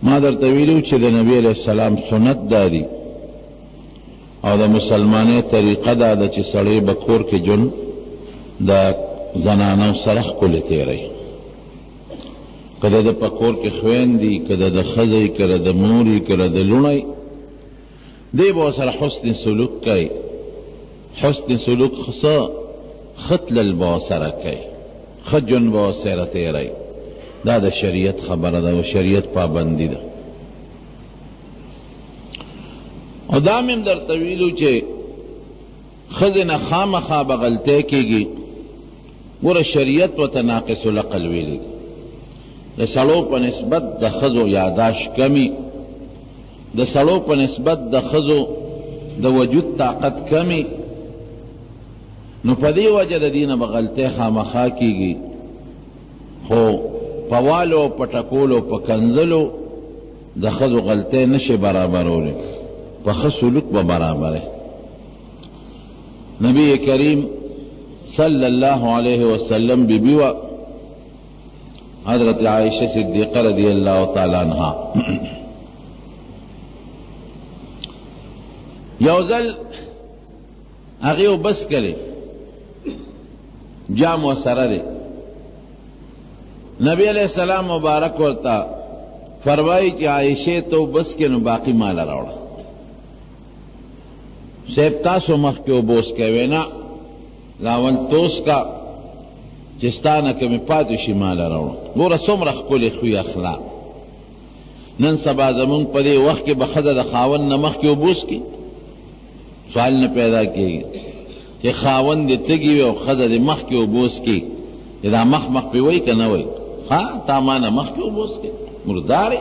ما درته ویلو چې د نبی علیہ السلام سنت دادی او د مسلمانۍ طریقه دا ده چې سړی به کور کې جون د زنانو سره ښکلې تېروي، که د په کور کې خویندې، که د ښځې، که د مورې، که د لوڼۍ، دی به ورسره حسن سلوک کوي. حسن سلوک ښه تلل به ورسره کوي، ښه ژوند به ورسره تېروي. دا د شریعت خبره ده او شریعت پابندي ده. او دا مې هم درته ویلو چې ښځې نه خامخا به غلطۍ کېږي. ګوره شریعت ورته ناقص العقل ویلي دي. د سړو په نسبت د ښځو یاداشت کمی، د سړو په نسبت د ښځو د وجود طاقت کمی، نو په دې وجه د دې نه به غلطۍ خامخا کېږي. خو په والو، په ټکولو، په کنځلو د ښځو غلطۍ نشي برابرولی، په ښه سلوک به برابره. نبی کریم صلی اللہ علیہ وسلم بی بیوہ حضرت عائشہ صدیقہ رضی اللہ تعالی عنہ یوزل اغیو بس کرے جام و سررے. نبی علیہ السلام مبارک ورتا فرمائی کہ عائشہ تو بس کے نو باقی مالا روڑا سیب تاسو مخ کے بوس کے وینا لاول توس کا چستانه کمی پاتو شي ماله راوړه. ګوره څومره ښکلې خوی اخلاق. نن سبا زمونږ په دې وخت کې به ښځه د خاوند نه مخکې اوبوس کړي، سوال نه پیدا کېږي چې خاوند دې تږي وي او ښځه دې مخکې اوبوس کړي، دا مخ پې وایي که نه وایي؟ ها تا ما نه مخکې اوبوس کړي، مردارې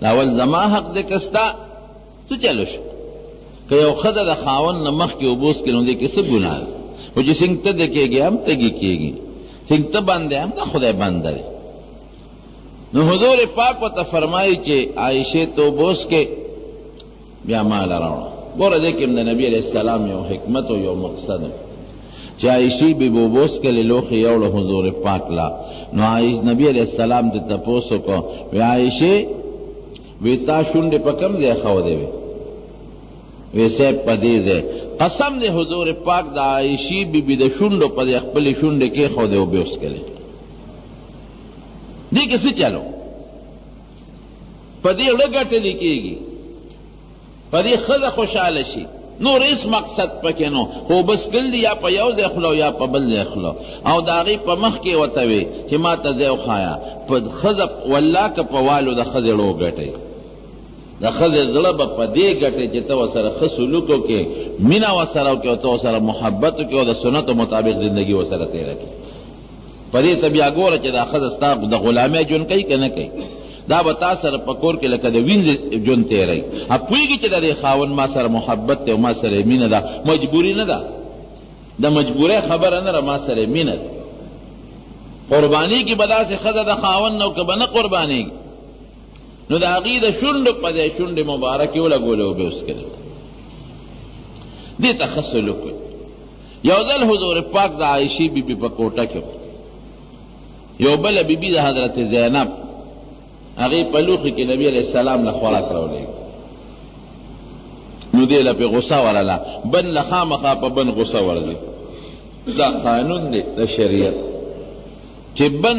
لاول زما حق دی که ستا؟ څه چلو شو؟ که یو ښځه د خاوند نه مخکې اوبوس کړي نو دې کې څه ګناه ده؟ خو چې څنګه ته دې کېږي هم تږي کېږي، څنګه ته بنده هم دا خدای بنده دی. نو حضور پاک ورته فرمایي چې عایشې ته اوبوس کې بیا ماله راوړه. ګوره دې کې هم د نبي علیه السلام یو حکمت او یو مقصد و چې عایشې بې به اوبوس کړې لوښې یوړه حضور پاک لا. نو نبي علیه السلام ته تپوس وکړو، وی عایشې وی تا شونډې په کوم ځای ښودې وې؟ وی صاحب په دې ځای. قسم دے حضور پاک دا عائشی بی بی دا شنڈو پا دے اخپلی شنڈے کے خود دے اوبیوس کرے. دی کسی چلو پا دے رگٹے لکے گی، پا دے خود خوشحال شی، نور اس مقصد پکے نو خو بس کل دی یا پا یو دیکھلو یا پا بل دیکھلو او داغی پا مخ کے وطوے چی ما تا زیو خایا پا خود واللہ کا پا والو دا خود رو گٹے. دا ښځې زړه به په دې ګټې چې ته ورسره ښه سلوک وکړې، مینه ورسره وکړې او ته ورسره محبت وکړې او د سنتو مطابق زندګي ورسره تېره کړې. په دې ته بیا ګوره چې دا ښځه ستا د غلامۍ ژوند کوي که نه کوي. دا به تا سره په کور کې لکه د وینځ ژوند تېروي. پوهېږي چې د دې خاوند ما سره محبت دی او ما سره مینه ده، مجبوري نه ده، د مجبورۍ خبره نه ده، ما سره مینه ده. قربانېږي به داسې ښځه د خاوند نه او که به نه قربانېږي نو دا هغې د شونډو په ځای شونډې مبارکې ولګولې او اوبه وڅښلې. دې ته ښه سلوک وایي. یو ځل حضور پاک د عایشې بیبي په کوټه کې یو بله بیبي د حضرت زینب هغې په لوښي کې نبي علیه السلام له خوراک راولېږي. نو دې له پې غصه ورله، بن له خامخا په بن غصه ورځي. دا قانون دی د شریعت چې بن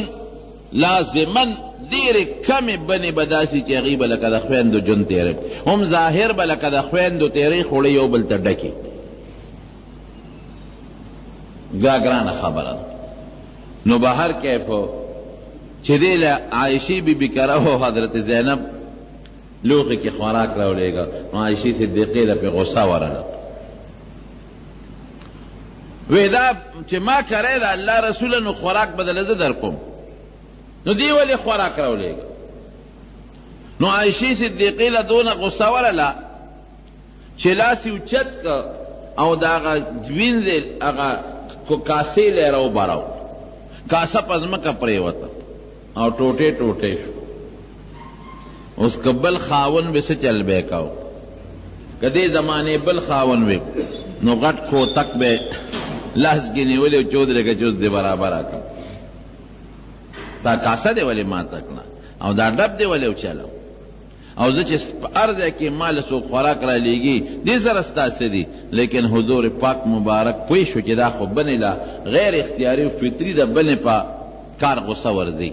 لازمن ډېرې کمې بنې به داسې چې هغې به لکه د خویندو ژوند تېروي، هم ظاهر به لکه د خویندو تېروي، خوړه یو بل ته ډکې. دا ګرانه خبره ده. نو به هر کیف چې دې له عایشې بیبي کره و حضرت زینب لوښي کې خوراک راولېږه، نو عایشې صدیقې له پې غصه ورله. وی دا چې ما کری ده الله رسوله نو خوراک به دله زه در کوم، نو دی ولې خوراک راولېږه؟ نو عایشې صدیقې له دونه غصه ورله چې لاس یې اوچت که او د هغه وینځې هغه کاسې له یې راوبراو، کاسه په ځمکه پرېوته او ټوټې ټوټې شو. اوس که بل خاون به څه چل به یې کو؟ که دې زمانې بل خاون وی نو غټ کوتک به لاس کې نیولې او چودرې که چوز دې برابره کړه. دا کاسه دې ولې ماته کړه او دا ډب دې ولې وچلو؟ او زه چې هر ځای کې مال څوک خوراک را لیږي دې سره ستاسې دي، لیکن حضور پاک مبارک پوه شو چې دا خو بنې له غیر اختیاري و فطري د بنې په کار غصه ورځي،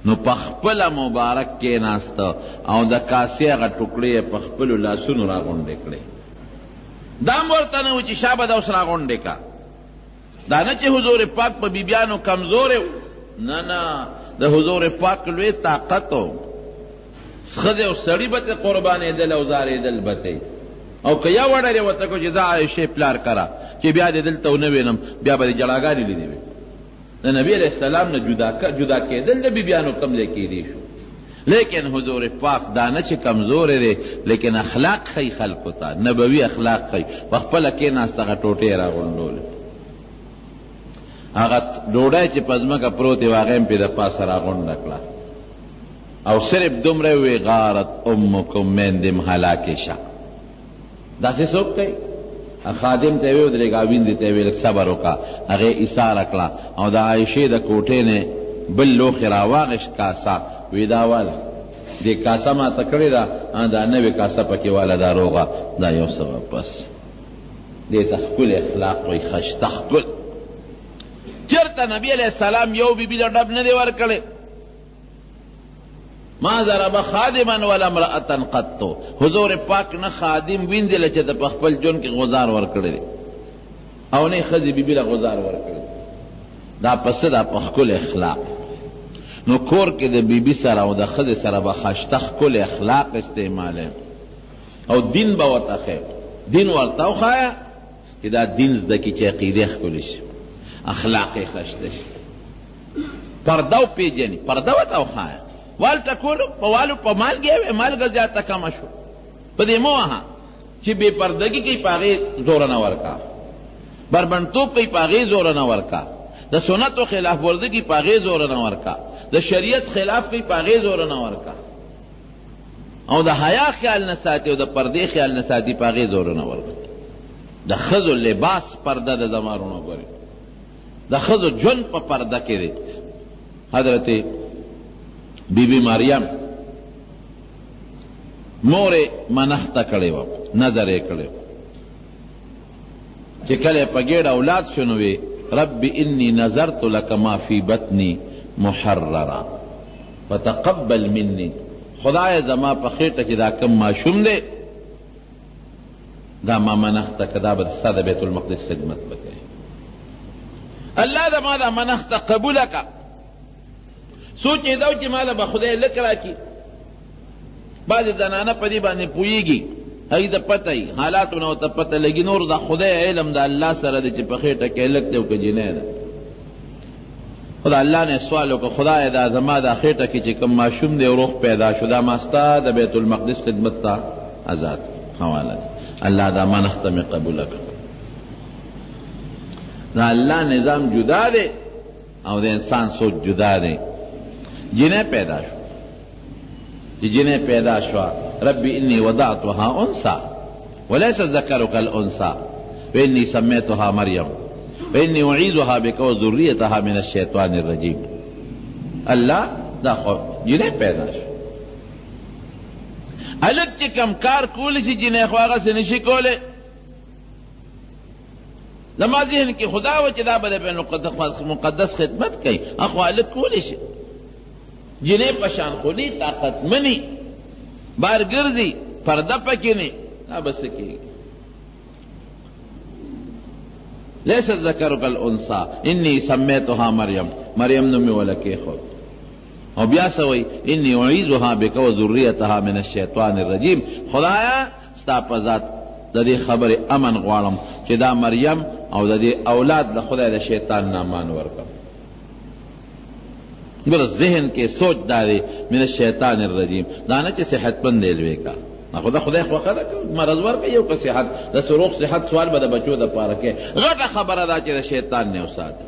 نو په خپله مبارک کېناسته او د کاسې هغه ټوکړې یې په خپلو لاسونو راغونډې کړې. دا هم ورته نه و چې شابه دا اوس راغونډې کا، دا نه چې حضور پاک په بیبیانو کمزورې و، نه نه، د حضور پاک لوی طاقت و. ښځې او سړي به ته قربانېدل او زارېدل به ته، او که یو وډرې ورته کړو چې زه عایشې پلار کره چې بیا دې دلته ونه وینم، بیا به دې جړاګانې لیدې وي. د نبي علیه السلام نه جدا کېدل د بیبیانو کم ځای کېدی شو، لیکن حضور پاک دا نه چې کمزورې دی، لیکن اخلاق ښیي خلکو ته، نبوي اخلاق ښیي. په خپله کېناست هغه ټوټې یې راغونډولې، هغه ډوډۍ چې په ځمکه پروت یې هغه یې پرې د پاسه راغونډه کړه، او صرف دومره وی غارت امکم من دم هلاکې شه. داسې څوک کوي؟ خادم ته وی ودرېږه، وینځې ته وی لږ صبر وکړه، هغې ایثاره کړه او د عایشې د کوټې نه بل لوښې راواغېشت کاسه، وی دا واله دې کاسه ماته کړې ده، دا نوې کاسه پکې واله دا روغه، دا یو څه واپس. دې ته ښکلې اخلاق وایي، خشته ښکل. چېرته نبي علیه السلام یو بیبي له ډب نه دی ورکړی. ما ضرب خادما ولا امرأة قط، حضور پاک نه خادم وینځله چې د په خپل ژوند کې غزار ورکړی دی، او نه ښځې بیبي له غزار ورکړی. دا پس دا په ښکل اخلاق. نو کور کې د بیبي سره او د ښځې سره به خشته ښکل اخلاق استعماله، او دین به ورته ښیي، دین ورته وښایه چې دا دین زده کړي چې عقیدې ښکلې شي، اخلاق یې خشته شي، پرده وپېژني، پرده ورته وښایه. وال ټکولو په والو په مالګې وې، مالګه زیاته کمه شو، په دې مه وهه چې بې پردګي کوي په هغې زوره نه ورکا، بربنډتوب کوي په هغې زوره نه ورکا، د سنتو خلاف ورزي کوي په هغې زوره نه ورکا، د شریعت خلاف کوي په هغې زوره نه ورکا، او د حیا خیال نه ساتي او د پردې خیال نه ساتي په هغې زوره نه ورکا. د ښځو لباس پرده د زمانونو ګوري، د ښځو ژوند په پرده کې دی. حضرت بی بی مریم مور منښته کړې وه، نظر یې کړی و چې کله په ګېډه اولاد شو نو وی رب انی نظرت لک ما فی بطنی محررا فتقبل منی، خدای زما په خېټه کې دا کم ماشوم دی دا ما منښته که دا به ستا د بیت المقدس خدمت به کوي. الله زما دا منښته قبوله که. سوچ یې دا و چې ماله به خدای لک راکړي. بعضې زنانه په دې باندې پوهېږي، هغې ته پته وي، حالاتو نه ورته پته لګي، نور د خدای علم د الله سره دی چې په خېټه کې لک دی او که جنۍ ده. خو د الله نه سوال وکړه، خدای دا زما دا خېټه کې چې کوم ماشوم دی او روغ پیدا شو، دا ما ستا د بیت المقدس خدمت ته آزاد حواله دی. الله دا منښته مې قبوله کړه. د الله نظام جدا دی او د انسان سوچ جدا دی. جنۍ پیدا شو، چې جنۍ پیدا شوه، رب انی وضعتها انثى وليس الذکر کالانثى وانی سمیتها مریم وانی اعیذها بک وذریتها من الشیطان الرجیم. الله دا خو جنۍ پیدا شو. هلک چې کم کار کولی شي جنۍ خو هغسې نشي کولی. زما ذهن کې خدا و چې دا به د مقدس خدمت کوي، اخو هلک کولی شي. جنۍ پشان خولي طاقتمني بار ګرځي، پرده پکې نه، دا به څه کېږي. لیس الذکر کالانثى انی سمیتها مریم، مریم نوم مې وله کېښود. او بیا څه وایي انی اعیذها بک وذریتها من الشیطان الرجیم. خدایا ستا په ذات د دې خبرې امن غواړم چې دا مریم او د دې اولاد د خدای د شیطان نه امان ورکړم. بل ذهن کې سوچ دا دی من الشیطان الرجیم، دا نه چې صحتمند دی لوی کا، خدا خدای خوښه ده مرض ورکوي یو که صحت، د روغ صحت سوال به د بچو دپاره کوي. غټه خبره ده چې د شیطان نه وساتي.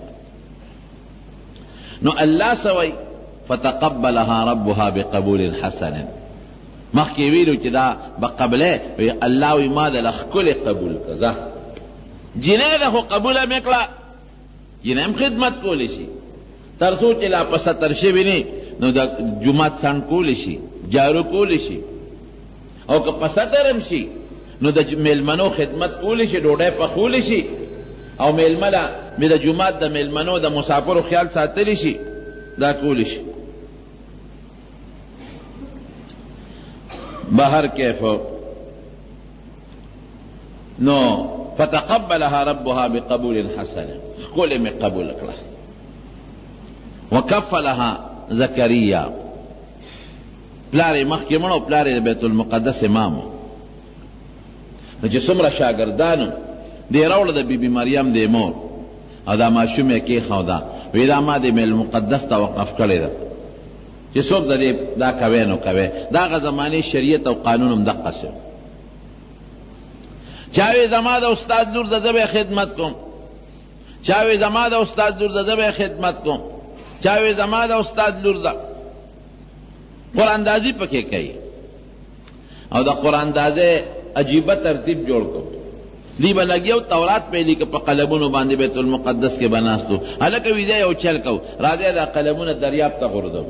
نو الله څه وایي فتقبلها ربها بقبول حسن. مخکې ویلو چې دا به قبله وي، الله وایي ما دله ښکلې قبول که. زه جنۍ ده خو قبوله مې کړه، جنۍ هم خدمت کولی شي تر څو چې لا په ستر شوي نه. نو د جومات سند کولی شي، جارو کولی شي، او که په سطر هم شي نو د میلمنو خدمت کولی شي، ډوډۍ پخولی شي، او میلمه د جومات د میلمنو د مسافرو خیال ساتلی شي، دا کولی شي. بهر کیف نو فتقبلها ربها بقبول حسن، ښکلې مې قبول کړه. وکفلها زکریا، پلار یې مخکې مړ او پلار یې د بیت المقدس امام و. نو چې څومره شاګردانو دې راوړه د بیبي مریم دې مور، او دا ماشوم یې کېښوده، وی دا ما د بیت المقدس ته وقف کړې ده چې څوک د دې دا کوی نو کوی. د هغه زمانې شریعت او قانون هم دقسې و. چا وی زما د استاد لور ده زه به یې خدمت کوم، چا وی زما د استاد لور ده زه به یې خدمت کوم، چا وی زما د استاد لور ده. قراندازي پکې کوي، او د قراندازۍ عجیبه ترتیب جوړ کو. دی به لګیو تورات پې لیکه په قلمونو باندې بیت المقدس کې به ناستو. هلکه ویده یو چل کو، راځئ دا قلمونه دریاب ته غورځو.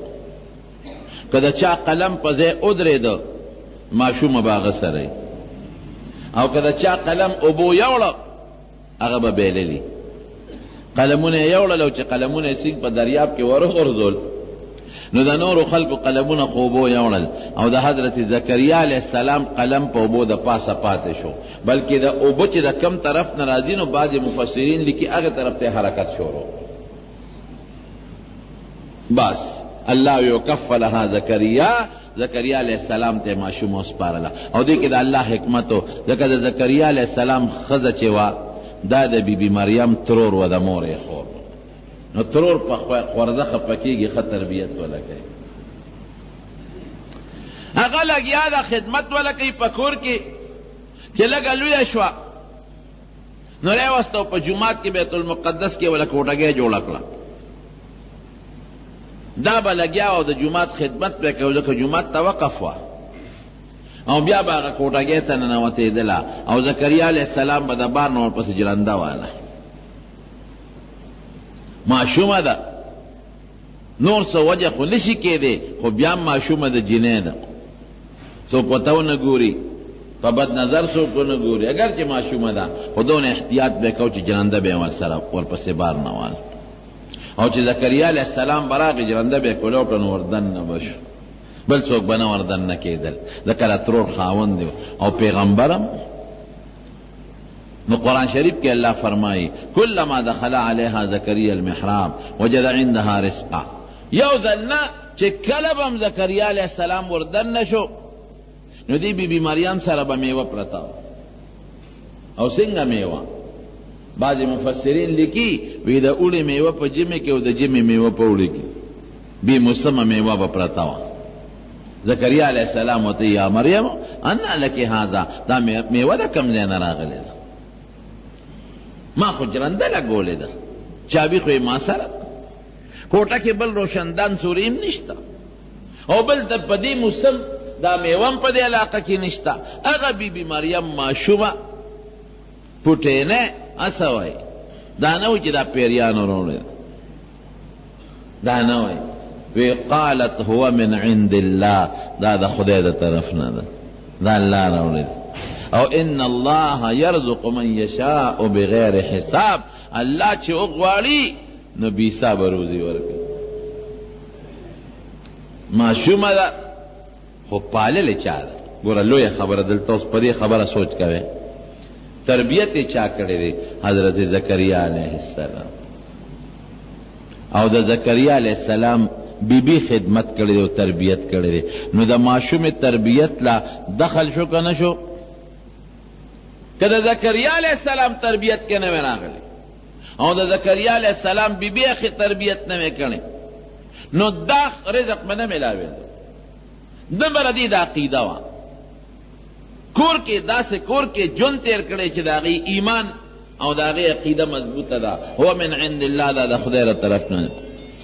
که د چا قلم په ځای ودرېده ماشومه به هغه سره، او که د چا قلم اوبو یوړه هغه به بیللي. قلمونه یې یوړل، او چې قلمونه یې سینګ په دریاب کې ورغورځول نو د نورو خلکو قلمونه خو اوبو یوړل، او د حضرت زکریا علیه السلام قلم په اوبو د پاسه پاتې شو. بلکې د اوبو چې د کم طرف نه راځي نو بعضې مفسرین لیکي هغه طرف ته حرکت شروع. بس الله یکفلها زکریا، زکریا علیہ السلام ته ماشوم وسپارله. او دې کې د الله حکمت و، ځکه د زکریا علیہ السلام ښځه چې وه دا د بیبي مریم ترور و، د مور یې خور. نو ترور په خورزه خفه کېږي، ښه تربیت وله کوي. هغه لګیا ده خدمت وله کوي په کور کې. چې لږه لویه شوه نو راوسته او په جومات کې بیت المقدس کې وله کوټګۍ جوړه کړه. دا به لګیا او د جومات خدمت به کوي، ځکه جومات ته وقف وه، او بیا به هغه کوټګۍ ته ننوتېدله، او زکریا علیه السلام به د بار نه ورپسې جرنده واله. ماشومه ده، نور څه وجه خو نشي کېدی، خو بیا ماشومه ده، جینۍ ده، څوک ورته ونه ګوري، په بد نظر څوک ونه ګوري. اگر چې ماشومه ده خو دونه احتیاط به کو چې جرنده به یې ورسره ورپسې بار نه واله. او چې زکریا علیه السلام به راغی جرنده به یې کولوټه نو وردن نه به شو، بل څوک به نه وردن نه کېدل، ځکه د ترور خاوند دی او پیغمبرم. نو قرآن شریف کې الله فرمایي کلما دخل علیها زکریا المحراب وجد عندها رزقا. یو ځل نه چې کله به هم زکریا علیه السلام وردن نه شو نو دی بیبي مریم سره به میوه پرته. او څنګه میوه؟ بعضې مفسرین لیکي وی د اوړي میوه په ژمي کې او د ژمي میوه په اوړي کې، بې موسمه میوه به پرته وه. زکریا علیه السلام ورته یا مریم انا لکې هذا، دا میوه د کوم ځای نه راغلې ده؟ ما خو جرنده لګولې ده، چابي خو یې ما سره ده، کوټه کې بل روشندان سوري هم نشته، او بل د په دې موسم دا میوه هم په دې علاقه کې نشته. هغه بیبي مریم ماشومه پوټینه اسه وایي، دا نه وایي چې دا پیریانو راوړې ده، دا نه وایي. وی قالت هو من عند الله، دا د خدای د طرف نه ده، دا الله راوړې ده. او ان الله يرزق من يشاء بغیر حساب، الله چې وغواړي نو بې حسابه روزي ورکوي. ماشومه ده خو پاللې چا ده؟ ګوره لویه خبره دلته اوس په دې خبره سوچ کوئ. تربیت یې چا کړی دی؟ حضرت زکریا علیه السلام. او د زکریا علیه السلام بیبي خدمت کړی دی او تربیت کړی دی. نو د ماشومې تربیت لا دخل شو که نه شو؟ که د زکریا علیه السلام تربیت کې نه وی راغلی او د زکریا علیه السلام بیبي تربیت نه وی کړی نو دا رزق به نه میلاوېده. دمره دې د عقیده وه، کور کې داسې کور کې ژوند تېر کړی چې د هغې ایمان او د هغې عقیده مضبوطه ده. هو من عند الله، دا د خدای له طرف نه.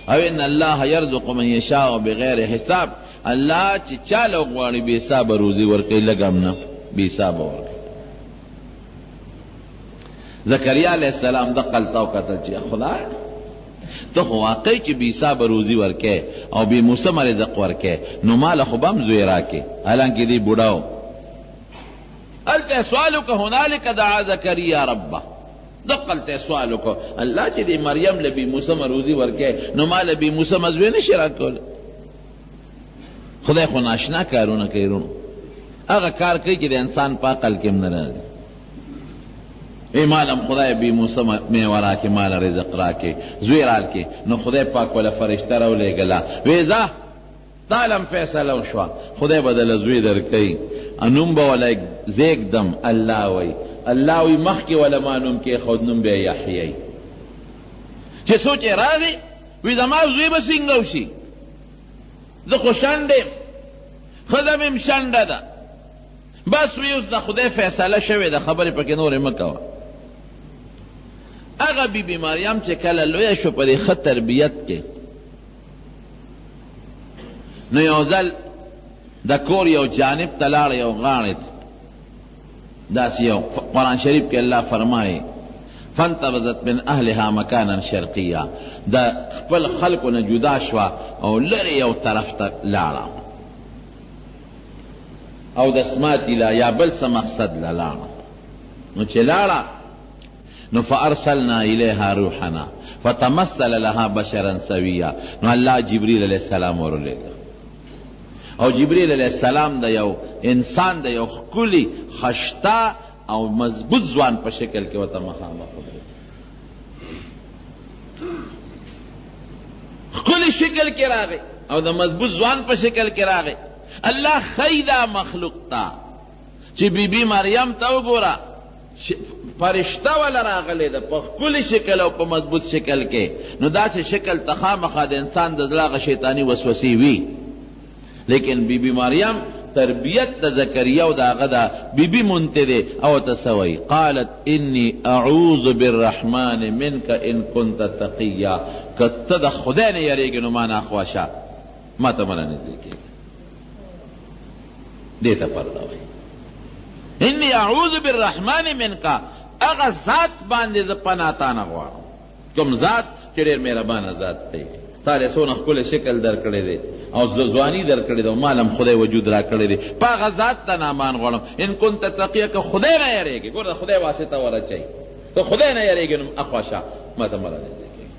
او ان الله یرزق من یشاء بغیر حساب، الله چې چا له غواړي بې حسابه روزي ورکوي، لږ هم نه، بې حسابه ورکوي. زکریا علیه السلام دقل ته وکتل چې خدای ته خو واقعي چې بې حسابه روزي ورکې او بې موسمه رزق ورکې نو ماله خو به هم زوی راکې حالانکې دی بوډا و. هلته سوال وکړه هنالک دعا زکریا ربه، دقلته سوال وکړه الله چې دې مریم له بې موسمه روزي ورکې نو ما له بې موسمه زوی نه شي راکولی. خدای خو ناشنا کارونه کوي رونو، هغه کار کوي چې د انسان په عقل کې هم نه راځي. ای مالم خدای بی موسم میوه راکې مال رزق راکې زوی راکې نو خدای پاک ولا فرشته راولېږله ویزه تالم فیصله وشوه خدای به دله زوی درکوي نوم به وله زیږدم الله وی الله وی مخکې وله ما نوم کېښود نوم به یحیی. چې سوچ یې راغی وی زما زوی به څنګه وشي زه خو شنډ یم ښځه مې هم شنډه ده بس وی اوس د خدای فیصله شوې ده خبرې پکې نورې مه کوه. هغه بیبي مریم چې کله لویه شو په دې ښه تربیت کې نو یو ځل د کور یو جانب ته لاړه یو غاړې ته داسې یو قرآن شریف کې الله فرمایي فانتبذت من اهلها مکانا شرقیا د خپل خلکو نه جدا شوه او لرې یو طرف ته لاړه او د سماتی لا یا بل څه مقصد لا لاړه نو چې لاړه نو فارسلنا الیها روحنا فتمثل لها بشرا سویا نو الله جبریل علیہ السلام ورولېږه او جبریل علیہ السلام د یو انسان د یو ښکلي خشته او مضبوط ځوان په شکل کې ورته مخامخ ښکلي شکل کې راغی او د مضبوط ځوان په شکل کې راغی. الله خیدا مخلوق تا چې بیبي مریم ته وګوره فرشته ولا راغلی ده په ښکلي شکل او په مضبوط شکل کې نو داسې شکل ته خامخا د انسان د زړه هغه شیطاني وسوسې وي لیکن بیبي مریم تربیت د زکریا او د هغه د بیبي مونته دی او ته څه وایي قالت انی اعوذ بالرحمن منک ان کنت تقیا که ته د خدای نه یریږې نو ما نه اخواشه ما ته مله نږدې کېږي دې ته پرده وایي انی اعوذ بالرحمن منک هغه ذات باندې زه پناه تانه غواړم کوم ذات چې ډېر مهربانه ذات دی تا له څونه ښکلی شکل در کړی دی او ځواني در کړی دی او مالم خدای وجود را کړی دی په هغه ذات ته نامان غواړم ان کنت تقیه که خدای نه یریږي ګوره خدای واسطه ورچوي که خدای نه یریږي نو اخواشه ما ته مله نږدې کېږي.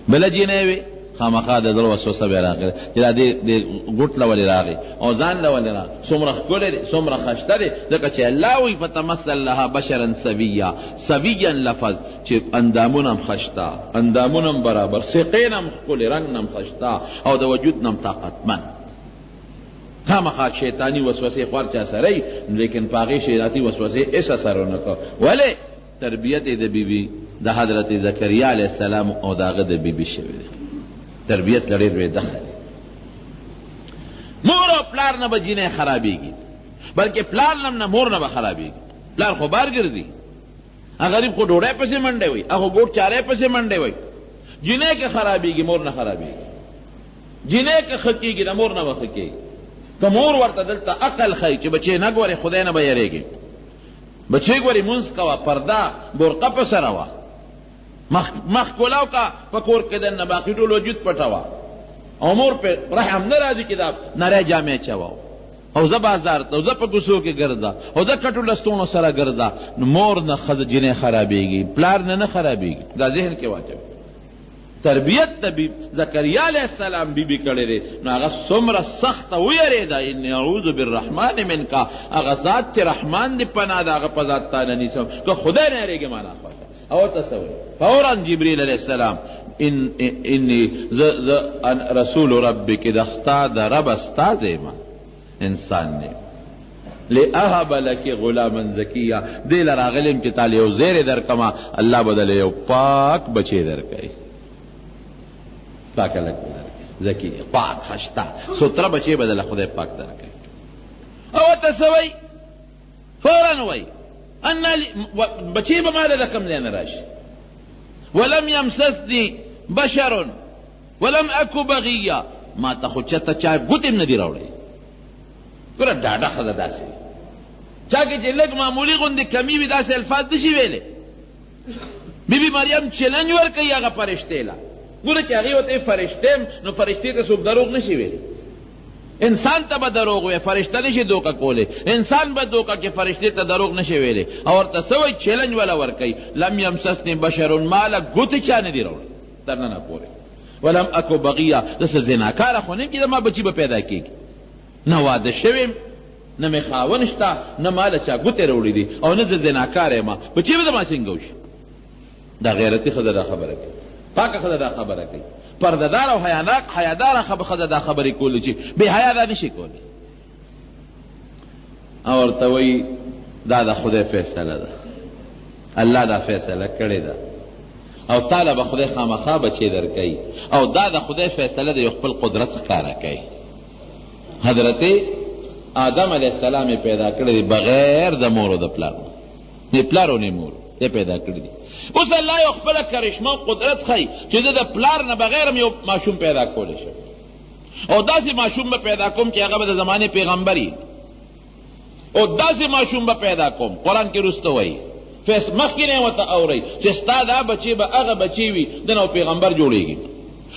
بله جینۍ وي خامخا د زړه وسوسه بیا راغلی چې دا دې ګوټ له ولې راغی او ځان له ولې راغی څومره ښکلی دی څومره خشته دی ځکه چې الله وایي فتمثل لها بشرا سویا سویا لفظ چې اندامونه هم خشته اندامونه هم برابر سیقین هم ښکلي رنګ نه هم خشته او د وجود نه هم طاقتمن خامخا شیطاني وسوسې خوار چا سره وي لیکن په هغې شیطاني وسوسې هېڅ اثر ونه کړ ولې تربیت یې د بیبي د حضرت زکریا علیه السلام او د هغه د بیبي شوی دی تربیت لري دوی دخل مور او پلار نه به جینۍ خرابېږي بلکې پلار نه مور نه به خرابېږي. پلار خو بار ګرځي غریب خو ډوډۍ پسې منډی وي هغه ګوټ چارې پسې منډی وي جینۍ که خرابېږي مور نه خرابېږي جینۍ که ښه کېږي د مور نه به ښه کېږي که مور ورته دلته عقل ښایي چې بچې نه ګورې خدای نه به یېرېږي بچې ګورې مونځ کوه پرده برقه په سره وه مخ کولاو کا په کور کې دننه باقي ټول وجود پټوه او مور پې رحم نه راځي چې دا نری جامې چوه او زه بازار ته او زه په کوڅو کې ګرځه او زه کټو لستوڼو سره ګرځه نو مور نه ښځه جینۍ خرابېږي پلار نه خرابېږي دا ذهن کې واچوي. تربیت د زکریا علیه السلام بیبي کړی دی نو هغه څومره سخته ویرېده انی اعوذ بالرحمن منک هغه ذات چې رحمان دی پناه د هغه په ذات تا نه نیسم که خدای نه یېرېږي ما نه خوښه او تصور فورا جبریل علیہ السلام انی رسول ربک دستا د رب استاد ما انسان نه لأهب لك غلاما زکیا دې لراغلم چې تعالی یو زیر درکما الله بدل یو پاک بچی درکړي پاک لک زکی پاک خشتا ستر بچی بدل خدای پاک درکړي او تصوی فورا وای ان بچی به مال د کم ځای نه راشي ولم یمسسني بشر ولم اکو بغیا ما ته خو چته چا ګوتې هم نه دي راوړی ګوره ډاډه ښځه داسې چا کې چې لږ معمولي غوندې کمی وي داسې الفاظ نشي ویلی بی بی مریم چیلنج ورکوي هغه فرشتې له. ګوره چې هغې ورته فرشتې نو فرشتې ته څوک دروغ نه شي ویلی. انسان ته به دروغ وی، فرشته نشي دوکه کولی. انسان به دوکه کې فرشتې ته دروغ نشي ویلی. او ورته څه وایي چیلنج وله ورکوي، لم یمسسني بشر، ما له ګوتې چا نه دي راوړی تر ننه پورې، ولم اکو بغیه، داسې زناکاره خو نه یم چې زما بچي به پیدا کېږي، نه واده شوی نه مې خاوند شته، نه ما له چا ګوتې راوړي دي، او نه زه زناکاره یم، بچي به زما څنګه وشي؟ دا غیرتي ښځه دا خبره کوي، پاکه ښځه دا خبره کوي، پردهدار او حیاداره ښځه دا خبرې کولی چې بې حیا دا نشي کولی. او ورته وایي دا د خدای فیصله ده، الله دا فیصله کړې ده، او تاله به خدای خامخا بچی درکوي، او دا د خدای فیصله ده، یو خپل قدرت ښکاره کوي. حضرت آدم علیه السلام یې پیدا کړی دی بغیر د مور او د پلار نه پلار او نه مور یې پیدا کړی دی. اوس الله یو خپله کرشمه او قدرت ښایي چې زه د پلار نه بغیر هم یو ماشوم پیدا کولی شم، او داسې ماشوم به پیدا کوم چې هغه به د زمانې پیغمبر وي، او داسې ماشوم به پیدا کوم. قرآن کې وروسته وایي مخکې نه یې ورته اورئ چې ستا دا بچی به هغه بچی وي د نو پیغمبر جوړېږي،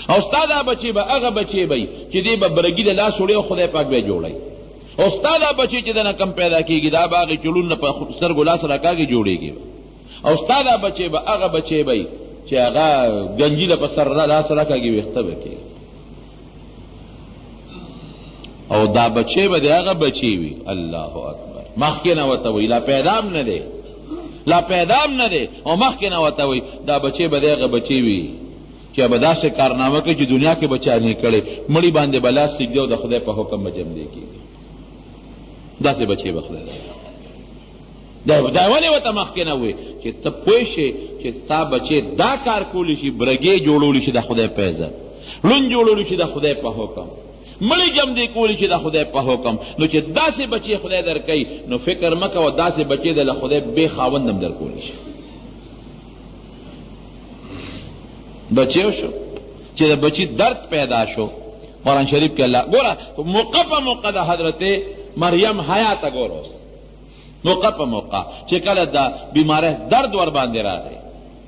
او ستا دا بچی به هغه بچی وي چې دی به برګي د لاس وړي او خدای پاک به جوړوي، او ستا دا بچی چې دنه کم پیدا کېږي دا به هغې چلون نه په سترګو لاس راکاږي جوړېږي، او ستا دا بچی به هغه بچی وي چې هغه ګنجي له په سر لاس راکاږي ویښته به کېږي، او دا بچی به د هغه بچی وي. الله اکبر. مخکې نه ورته وایي لا پیدام نه دی، لا پیدام نه دی، او مخکې نه ورته وایي دا بچی به د هغه بچی وي چې به داسې کارنامه کوي چې دنیا کې به چا نه کړی، مړي باندې به لاس سجده او د خدای په حکم به جمدې کېږي، داسې بچی به خدای دا ولې ورته مخکې نه وایي چې ته پوه شې چې ستا بچی دا کار کولی شي، برګې جوړولی شي د خدای په عزت، لون جوړولی شي د خدای په حکم، مړی جمدې کولی شي د خدای په حکم، نو چې داسې بچی خدای درکوي نو فکر مه کوه داسې بچی د خدای بې خاوند هم درکولی شي. بچی شو چې د بچی درد پیدا شو، قرآن شریف کې الله ګوره موقع په موقع د حضرت مریم حیات ګوره، اوس موقع په موقع چې کله د بیماری درد ور باندې راغی،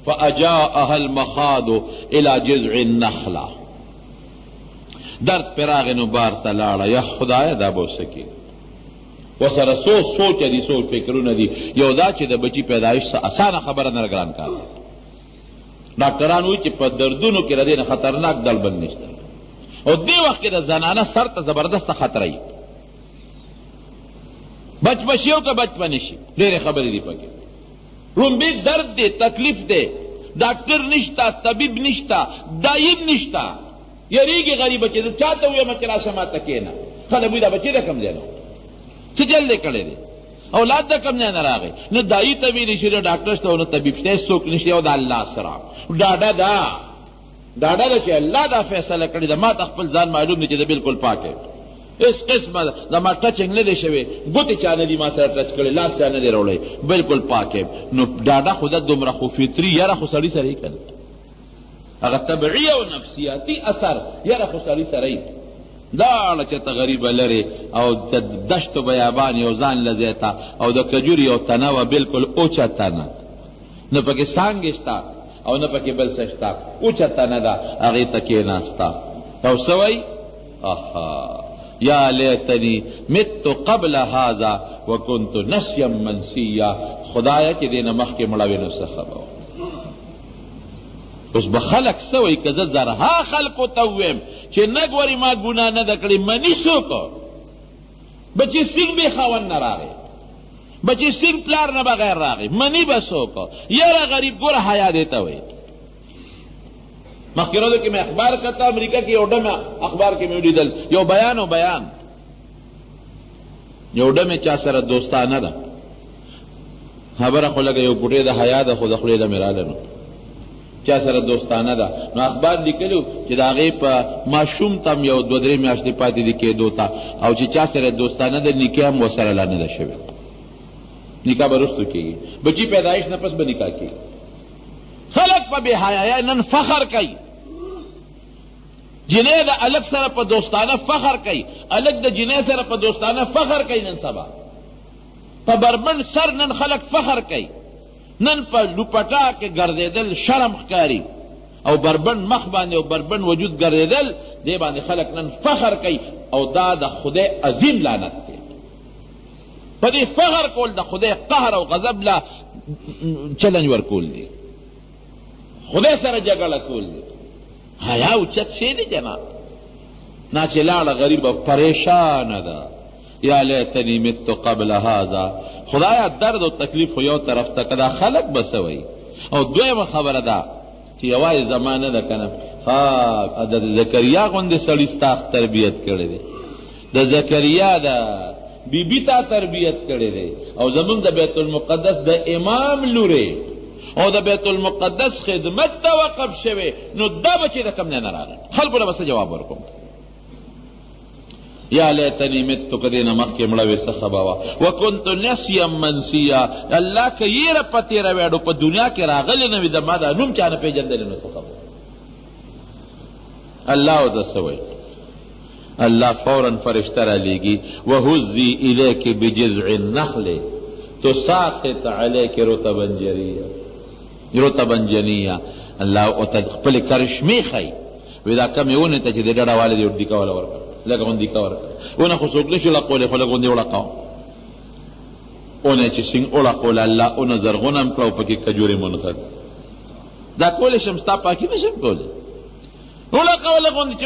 فاجاءها المخاض الى جذع النخله، درد پر راغی نو بار ته لاړه، یا خدایه دا به څه کېږي، ورسره سوچ دي، سوچ فکرونه دي. یو دا چې د بچي پیدایش اسانه خبره نه ګران کار، ډاکټران وایي چې په دردونو کې د دې نه خطرناک دل بل نشته، او دې وخت کې د زنانه سر ته زبردست خطره وي، بچ بشي او که بچ به نشي، ډېرې خبرې دي پکې. لومبې درد دی، تکلیف دی، ډاکټر نشته، طبیب نشته، دایم نشته، یریږي غریبه چې چا ته ووایم چې راشه ما ته کښېنه، خلک وایي دا بچی د کوم ځای نه څه جل دی کړی دی، اولاد د کوم ځای نه راغی، نه دایي ته ویلی شي نه ډاکټر شته او نه طبیب شته، څوک نشته، او د الله سره ډاډه ده چې الله دا فیصله کړې ده، ما ته خپل ځان معلوم دی چې د بالکل پاک یم، هېڅ قسمه زما ټچنګ نه دی شوی، ګوتې چا نه دي ما سره ټچ کړی، لاس چا نه دی راوړی، بالکل پاک یم. نو ډاډه خو ده دومره خو فطري یاره خو سړي سره یې که نه، هغه طبعي او نفسیاتي اثر یاره خو سړي سره یې لاړه چې ته غریبه لرې، او د دشتو بیابان یو ځان له ځای ته، او د کجور یو تنه وه بالکل اوچه تنه، نه پکې څانګې شته او نه پکې بل څه شته، اوچه تنه ده، هغې ته کېناسته، او څه وایي یا لیتنی مت قبل هذا وکنت نسیا منسیا، خدایه چې دې نه مخکې مړه وې نو څه خبره. اوس به خلک څه وایي که زه زرها خلکو ته ووایم چې نه ګورې ما ګناه نه ده کړې، مني څوک بچې سینګ بې خاوند نه راغی، بچې سینګ پلار نه بغیر راغی، مني به څوک، یاره غریب ګوره حیا دې ته وایي. مخکې ورځو کې مې اخبار کته، امریکا کې یو ډمه اخبار کې مې ولیدل، یو بیان یو ډمې چا سره دوستانه ده، خبره خو لږه یو ګوټې د حیا ده، خو د خولې له مې راله نو چا سره دوستانه ده، نو اخبار لیکلو چې د هغې په ماشوم ته هم یو 2-3 میاشتې پاتې دي کېدو ته، او چې چا سره دوستانه ده نکاح هم ورسره لا نه ده شوې، نکاح به وروستو کېږي، بچي پیدایش نه پس به نکاح کېږي. خلق په بې حیایۍ نن فخر کوي، جنۍ د الک سره په دوستانه فخر کوي، الک د جنۍ سره په دوستانه فخر کوي، نن سبا په بربند سر نن خلق فخر کوي، نن په لوپټا کې ګرځېدل شرم ښکاري او بربند مخ باندې او بربند وجود ګرځېدل دې باندې خلک نن فخر کوي او دا د خدای عظیم لعنت دی. په دې فخر کول د خدای قهر او غضب لا چلنج ورکول دی، خدای سره جګړه کول دی. حیا اوچت شی دی جناب. نا چې لاړه غریبه پریشانه ده، یا لیتنی مت قبل هذا، خدایا درد او تکلیف خو یو طرف ته که دا خلق بسوي. او دویمه خبره ده چې یوازې زمانه ده که نه، د زکریا غوندې سړي ستا تربیت کړی دی، د زکریا ده بیبي تا تربیت کړی دی، او زمونږ د بیت المقدس د امام لورې او د بیت المقدس خدمت ته وقف شوی، نو دا بچې د کم ځای نه راغی؟ خلکو له به څه جواب ورکوم؟ یا لیتنی متو که دې نه مخکې مړه وې څه ښه به وه. وکنتو نسیا منسیا، الله که یېره په تېره ویډو په دنیا کې راغلی نه وي، د ما دا نوم چا نه پېژندلی نو څه خبره. الله ورته څه وایي؟ الله فوراً فرشته را لیږي، وهزی الیک بجذع النخل تساقط علیک رطبا جنیا. الله ورته خپلې کرشمې ښایي، وایي دا کمې ونې ته چې د ډډه والې دې ډیکه والا ورکړه، لږ غوندې کا ورکړه. ونه خو څوک نه شي لقولی، خو لږ غوندې وړقاو. ونه چې سینګ وړقوله الله اونه زرغونه هم کړه او پکې کجورې منښت. دا کولی شم ستا پاکي نه شم کولی. وړقه ولږ غوندې چې